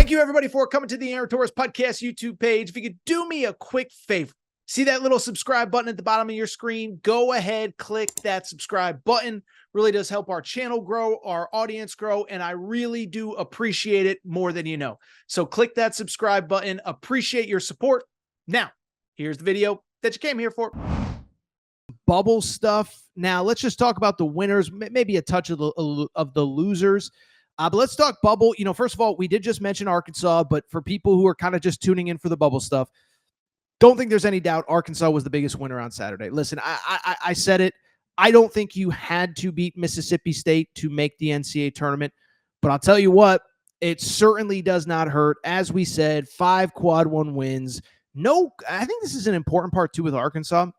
Thank you, everybody, for coming to the Aaron Torres Podcast YouTube page. If you could do me a quick favor, see that little subscribe button at the bottom of your screen? Go ahead, click that subscribe button. Really does help our channel grow, our audience grow, and I really do appreciate it more than you know. So click that subscribe button. Appreciate your support. Now, here's the video that you came here for. Bubble stuff. Now, let's just talk about the winners, maybe a touch of the losers. But let's talk bubble. You know, first of all, we did just mention Arkansas, but for people who are kind of just tuning in for the bubble stuff, don't think there's any doubt Arkansas was the biggest winner on Saturday. Listen, I said it. I don't think you had to beat Mississippi State to make the NCAA tournament, but I'll tell you what, it certainly does not hurt. As we said, 5 quad 1 wins. No, I think this is an important part too with Arkansas,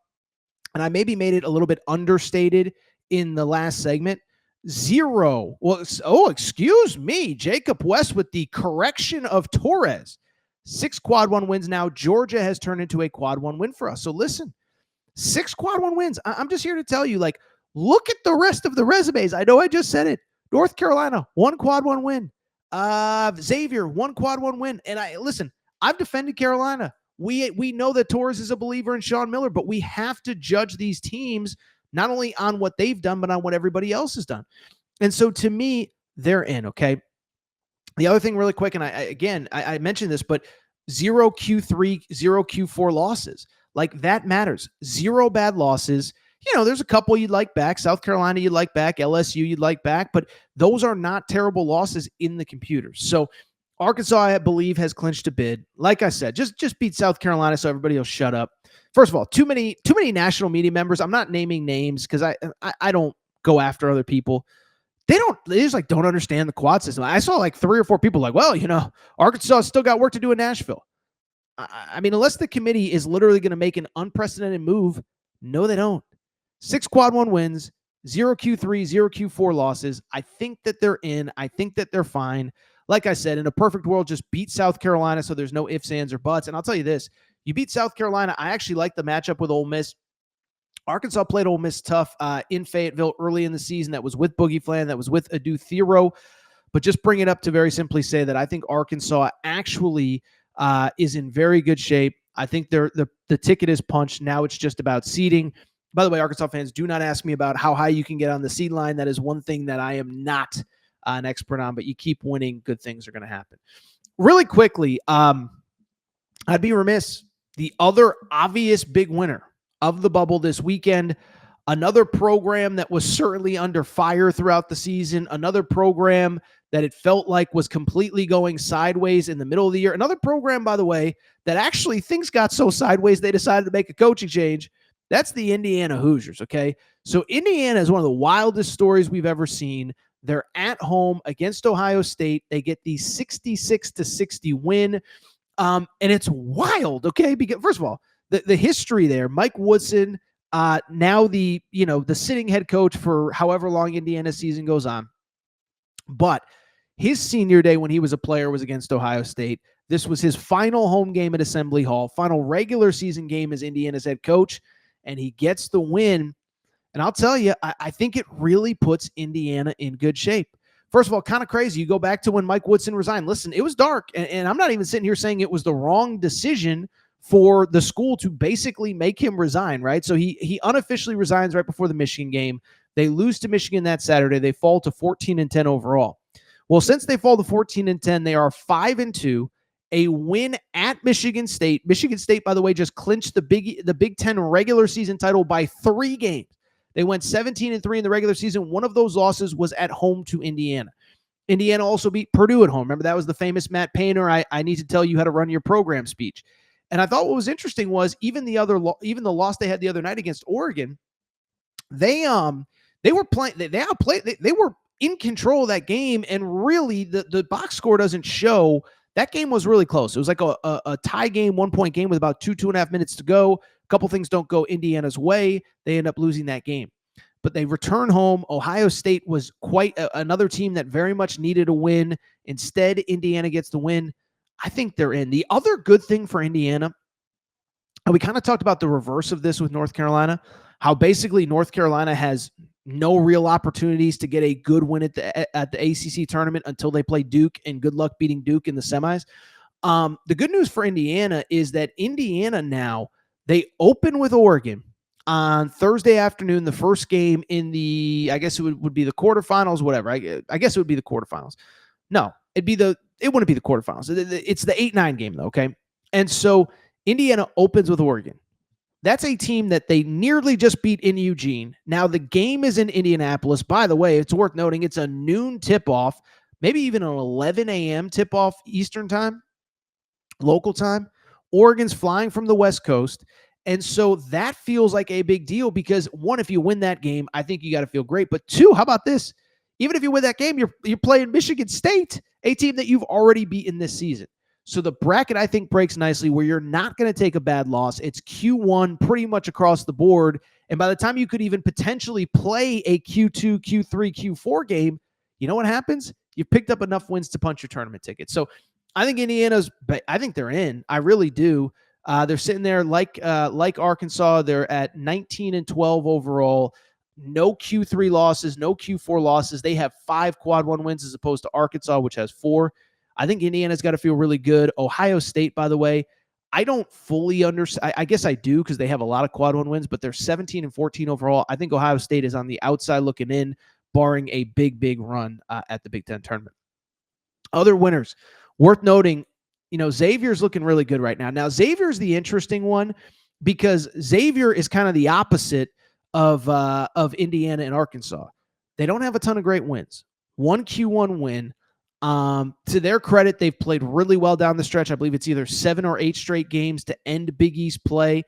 and I maybe made it a little bit understated in the last segment. 0. Well, excuse me. Jacob West with the correction of Torres. 6 quad 1 wins now. Georgia has turned into a quad 1 win for us. So listen, 6 quad 1 wins. I'm just here to tell you, like, look at the rest of the resumes. I know I just said it. North Carolina, 1 quad 1 win. Xavier, 1 quad 1 win. And listen, I've defended Carolina. We know that Torres is a believer in Sean Miller, but we have to judge these teams not only on what they've done, but on what everybody else has done. And so to me, they're in, okay? The other thing really quick, and I mentioned this, but 0 Q3, 0 Q4 losses. Like, that matters. 0 bad losses. You know, there's a couple you'd like back. South Carolina you'd like back. LSU you'd like back. But those are not terrible losses in the computers. So Arkansas, I believe, has clinched a bid. Like I said, just beat South Carolina so everybody will shut up. First of all, too many national media members. I'm not naming names because I don't go after other people. They just like don't understand the quad system. I saw like 3 or 4 people like, well, you know, Arkansas still got work to do in Nashville. I mean, unless the committee is literally going to make an unprecedented move, no, they don't. 6 quad 1 wins, 0 Q3, 0 Q4 losses. I think that they're in. I think that they're fine. Like I said, in a perfect world, just beat South Carolina so there's no ifs, ands, or buts. And I'll tell you this, you beat South Carolina. I actually like the matchup with Ole Miss. Arkansas played Ole Miss tough in Fayetteville early in the season. That was with Boogie Flan. That was with Adu Thero. But just bring it up to very simply say that I think Arkansas actually is in very good shape. I think the ticket is punched. Now it's just about seeding. By the way, Arkansas fans, do not ask me about how high you can get on the seed line. That is one thing that I am not an expert on, but you keep winning, good things are going to happen. Really quickly, I'd be remiss. The other obvious big winner of the bubble this weekend, another program that was certainly under fire throughout the season, another program that it felt like was completely going sideways in the middle of the year, another program, by the way, that actually things got so sideways they decided to make a coaching change. That's the Indiana Hoosiers, okay? So Indiana is one of the wildest stories we've ever seen. They're at home against Ohio State. They get the 66-60 win. And it's wild, okay? Because first of all, the history there, Mike Woodson, now the sitting head coach for however long Indiana's season goes on. But his senior day when he was a player was against Ohio State. This was his final home game at Assembly Hall, final regular season game as Indiana's head coach, and he gets the win. And I'll tell you, I think it really puts Indiana in good shape. First of all, kind of crazy. You go back to when Mike Woodson resigned. Listen, it was dark, and I'm not even sitting here saying it was the wrong decision for the school to basically make him resign, right? So he unofficially resigns right before the Michigan game. They lose to Michigan that Saturday. They fall to 14-10 overall. Well, since they fall to 14-10, they are 5-2, a win at Michigan State. Michigan State, by the way, just clinched the Big Ten regular season title by 3 games. They went 17-3 in the regular season. One of those losses was at home to Indiana. Indiana also beat Purdue at home. Remember, that was the famous Matt Painter, I need to tell you how to run your program speech. And I thought what was interesting was even the loss they had the other night against Oregon, they were playing, they outplayed, they were in control of that game, and really the box score doesn't show. That game was really close. It was like a tie game, 1-point game with about 2.5 minutes to go. A couple things don't go Indiana's way. They end up losing that game. But they return home. Ohio State was quite another team that very much needed a win. Instead, Indiana gets the win. I think they're in. The other good thing for Indiana, and we kind of talked about the reverse of this with North Carolina, how basically North Carolina has no real opportunities to get a good win at the ACC tournament until they play Duke, and good luck beating Duke in the semis. The good news for Indiana is that Indiana now, they open with Oregon on Thursday afternoon, the first game in the, I guess it would be the quarterfinals, whatever. I guess it would be the quarterfinals. No, it wouldn't be the quarterfinals. It's the 8-9 game though, okay? And so Indiana opens with Oregon. That's a team that they nearly just beat in Eugene. Now, the game is in Indianapolis. By the way, it's worth noting it's a noon tip-off, maybe even an 11 a.m. tip-off Eastern time, local time. Oregon's flying from the West Coast. And so that feels like a big deal because, one, if you win that game, I think you got to feel great. But two, how about this? Even if you win that game, you're playing Michigan State, a team that you've already beaten this season. So the bracket, I think, breaks nicely where you're not going to take a bad loss. It's Q1 pretty much across the board. And by the time you could even potentially play a Q2, Q3, Q4 game, you know what happens? You've picked up enough wins to punch your tournament ticket. So I think I think they're in. I really do. They're sitting there like Arkansas. They're at 19-12 overall. No Q3 losses, no Q4 losses. They have 5 quad 1 wins as opposed to Arkansas, which has 4. I think Indiana's got to feel really good. Ohio State, by the way, I don't fully understand. I guess I do because they have a lot of quad 1 wins, but they're 17-14 overall. I think Ohio State is on the outside looking in, barring a big run at the Big Ten tournament. Other winners worth noting, Xavier's looking really good right now. Now, Xavier's the interesting one because Xavier is kind of the opposite of Indiana and Arkansas. They don't have a ton of great wins. 1 Q1 win. To their credit, they've played really well down the stretch. I believe it's either 7 or 8 straight games to end Big East play.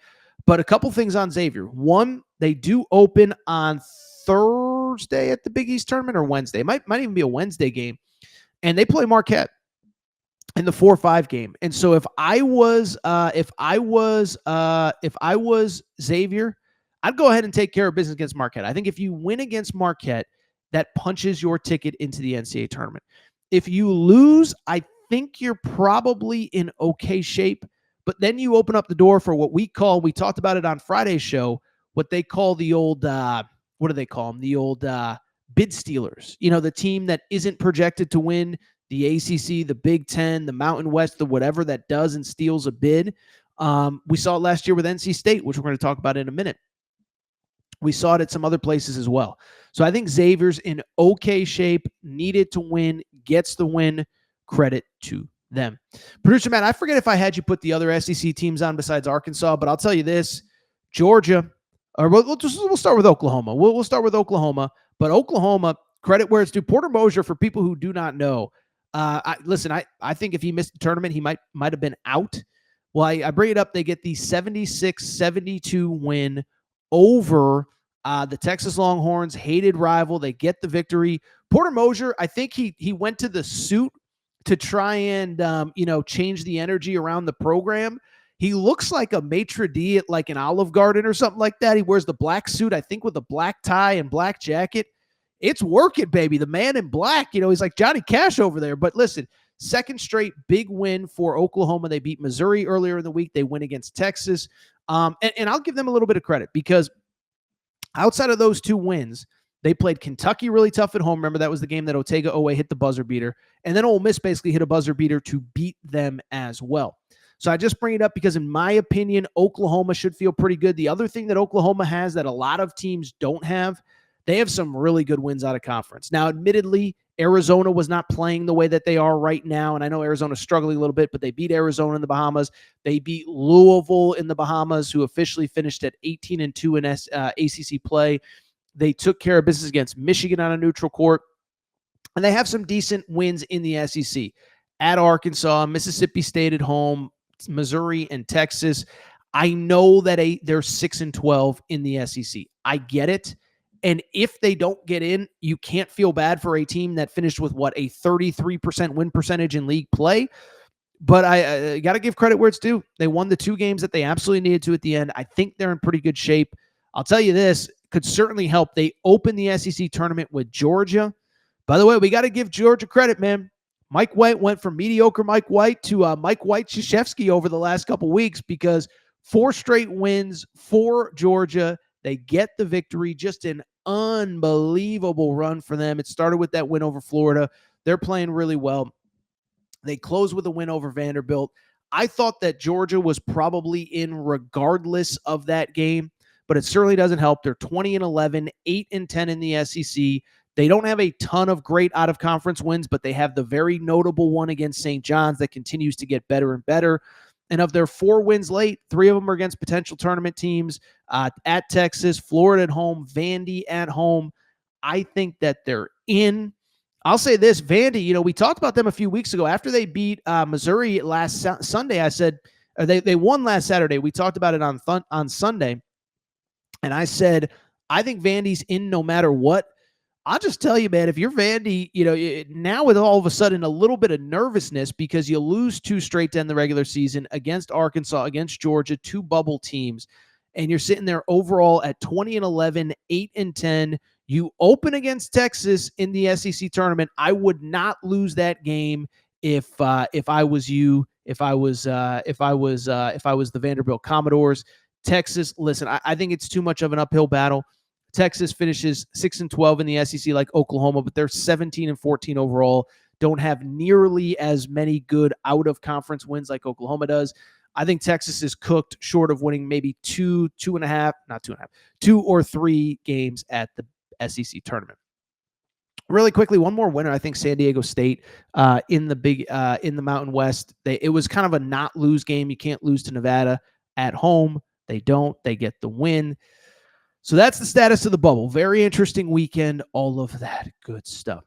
But a couple things on Xavier. One, they do open on Thursday at the Big East tournament, or Wednesday. It might even be a Wednesday game. And they play Marquette in the 4-5 game. And so if I was Xavier, I'd go ahead and take care of business against Marquette. I think if you win against Marquette, that punches your ticket into the NCAA tournament. If you lose, I think you're probably in okay shape, but then you open up the door for what we talked about it on Friday's show, what they call the old, what do they call them? The old bid stealers. The team that isn't projected to win the ACC, the Big Ten, the Mountain West, the whatever that does and steals a bid. We saw it last year with NC State, which we're going to talk about in a minute. We saw it at some other places as well. So I think Xavier's in okay shape, needed to win, gets the win. Credit to them. Producer Matt, I forget if I had you put the other SEC teams on besides Arkansas, but I'll tell you this, Georgia, or we'll start with Oklahoma. We'll start with Oklahoma, but Oklahoma, credit where it's due. Porter Moser, for people who do not know, I think if he missed the tournament, he might have been out. Well, I bring it up. They get the 76-72 win over the Texas Longhorns, hated rival. They get the victory. Porter Moser, I think he went to the suit to try and change the energy around the program. He looks like a maitre d' at like an Olive Garden or something like that. He wears the black suit, I think, with a black tie and black jacket. It's working, baby. The man in black, he's like Johnny Cash over there. But listen, second straight big win for Oklahoma. They beat Missouri earlier in the week. They win against Texas. And I'll give them a little bit of credit because outside of those 2 wins, they played Kentucky really tough at home. Remember, that was the game that Otega Owe hit the buzzer beater. And then Ole Miss basically hit a buzzer beater to beat them as well. So I just bring it up because, in my opinion, Oklahoma should feel pretty good. The other thing that Oklahoma has that a lot of teams don't have, they have some really good wins out of conference. Now, admittedly, Arizona was not playing the way that they are right now, and I know Arizona's struggling a little bit, but they beat Arizona in the Bahamas. They beat Louisville in the Bahamas, who officially finished at 18-2 in ACC play. They took care of business against Michigan on a neutral court, and they have some decent wins in the SEC. At Arkansas, Mississippi State at home, Missouri, and Texas. I know that they're 6-12 in the SEC. I get it. And if they don't get in, you can't feel bad for a team that finished with a 33% win percentage in league play. But I got to give credit where it's due. They won the 2 games that they absolutely needed to at the end. I think they're in pretty good shape. I'll tell you this, could certainly help. They opened the SEC tournament with Georgia. By the way, we got to give Georgia credit, man. Mike White went from mediocre Mike White to Mike White-Krzyzewski over the last couple weeks because 4 straight wins for Georgia. They get the victory just in unbelievable run for them. It started with that win over Florida. They're playing really well. They close with a win over Vanderbilt. I thought that Georgia was probably in regardless of that game, but it certainly doesn't help. They're 20-11, 8-10 in the SEC. They don't have a ton of great out-of-conference wins, but they have the very notable one against St. John's that continues to get better and better. And of their 4 wins late, 3 of them are against potential tournament teams, at Texas, Florida at home, Vandy at home. I think that they're in. I'll say this, Vandy, we talked about them a few weeks ago. After they beat Missouri last Sunday, I said, they won last Saturday. We talked about it on Sunday. And I said, I think Vandy's in no matter what. I'll just tell you, man, if you're Vandy, now with all of a sudden a little bit of nervousness because you lose 2 straight to end the regular season against Arkansas, against Georgia, 2 bubble teams, and you're sitting there overall at 20-11, 8-10. You open against Texas in the SEC tournament. I would not lose that game if I was you. If I was the Vanderbilt Commodores. Texas, listen, I think it's too much of an uphill battle. Texas finishes 6-12 in the SEC like Oklahoma, but they're 17-14 overall. Don't have nearly as many good out-of-conference wins like Oklahoma does. I think Texas is cooked short of winning maybe 2 or 3 games at the SEC tournament. Really quickly, one more winner. I think San Diego State in the Mountain West. It was kind of a not lose game. You can't lose to Nevada at home. They don't. They get the win. So that's the status of the bubble. Very interesting weekend. All of that good stuff.